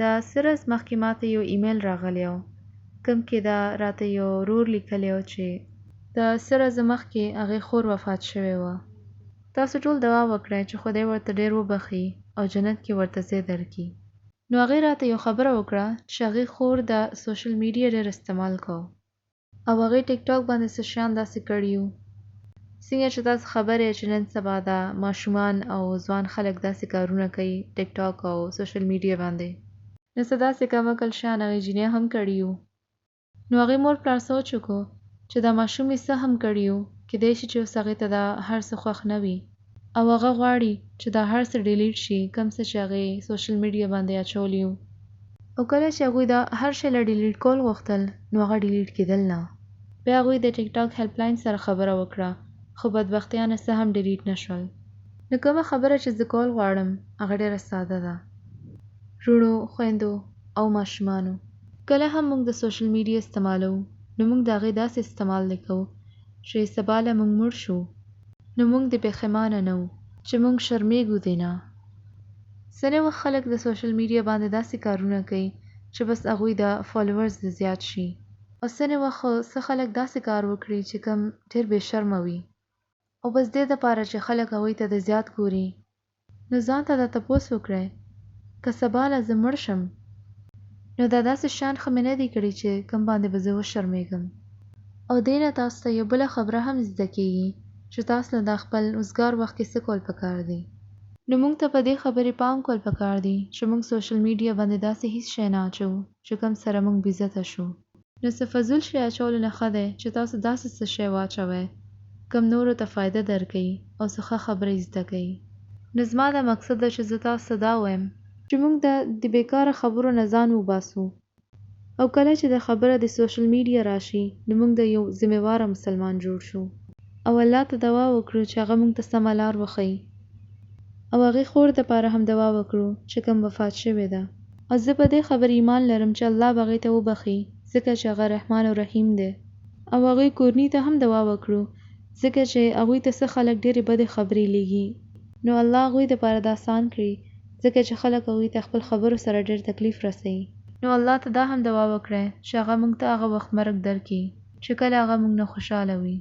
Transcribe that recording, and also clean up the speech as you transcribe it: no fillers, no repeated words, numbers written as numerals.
دا سرز مخکې ماته یو ایمیل راغلی و کوم کې دا راته یو ورور لیکلی و چې د سرز مخکې هغې خور وفات شوې وه. تاسو ټول دعا وکړئ چې خدای ورته ډېر وبخي او جنت کې ورته ځای درکړي. نو هغې راته یو خبره وکړه چې هغې خور د سوشل میډیا ډېر استعمال کو او هغې ټیک ټاک باندې څه شیان داسې کړي وو څنګه چې تاسو خبر یې چې نن سبا د ماشومان او ځوان خلک داسې کارونه کوي ټیک ټاک او سوشل میډیا باندې. نو څه داسې کم عقل شیان هغې جینۍ هم کړي وو. نو هغې مور پلار سوچ وکړو چې دا ماشوم یې څه هم کړي وو کیدای شي چې اوس هغې ته دا هر څه خوښ نه وي او هغه غواړي چې دا هر څه ډیلیټ شي کوم څه چې هغې سوشل میډیا باندې اچولی وو. او کله چې هغوی دا هر شی له ډیلیټ کول غوښتل نو هغه ډیلیټ کېدل نه. بیا هغوی د ټیک ټاک هیلپ لاین سره خبره وکړه خو بدبختیانه څه هم ډیلیټ نه شول. نو کومه خبره چې زه کول غواړم هغه ډېره ساده ده. وروڼو، خویندو او ماشومانو، کله هم موږ د سوشل میډیا استعمالو نو موږ د هغې داسې استعمال نه کوو چې سبا له موږ مړ شو نو موږ د پښیمانه نه وو چې موږ شرمېږو دې نه. ځینې وخت خلک د سوشل میډیا باندې داسې کارونه کوي چې بس هغوی د فالوورز دې زیات شي او ځینې وخت څه خلک داسې کار وکړي چې کوم ډېر بې شرمه وي او بس دې دپاره چې خلک هغوی ته د زیات ګوري. نو ځان ته دا تپوس وکړئ که سبا له زه مړ شم نو دا داسې شیان خو مې نه دي کړي چې کوم باندې به زه وشرمېږم. او دې نه تاسو ته یو بله خبره هم زده کېږي چې تاسو له دا خپل اوزګار وخت کې څه کول پکار دی. نو موږ ته په دې خبرې پام کول پکار دی چې موږ سوشل میډیا باندې داسې هیڅ شی نه اچوو چې کوم سره موږ بې عزته شو. نو څه فضول شی اچولو نه ښه دی چې تاسو داسې څه شی واچوئ کوم نورو ته فایده درکوي او څه ښه خبرې زده کوي. نو زما دا مقصد ده چې زه تاسو ته دا ووایم چې موږ د بېکاره خبرو نه ځان وباسو او کله چې د خبره د سوشل میډیا راشي نو موږ د یو ذمهواره مسلمان جوړ شو او الله ته دعا وکړو چې هغه موږ ته سمه لار وښیي او هغې خور دپاره هم دعا وکړو چې کوم وفات شوې ده. او زه په دې خبرې ایمان لرم چې الله به هغې ته وبخي ځکه چې هغه رحمان او رحیم دی. او هغوی کورنۍ ته هم دعا وکړو ځکه چې هغوی ته څه خلک ډېرې بدې خبرې لیږي نو الله هغوی دپاره دا آسان کړي ځکه چې خلک هغوی ته خپل خبرو سره ډېر تکلیف رسوي. نو الله ته دا هم دعا وکړئ چې هغه موږ ته هغه وخت مرګ درکړي چې کله هغه موږ نه خوشحاله وي.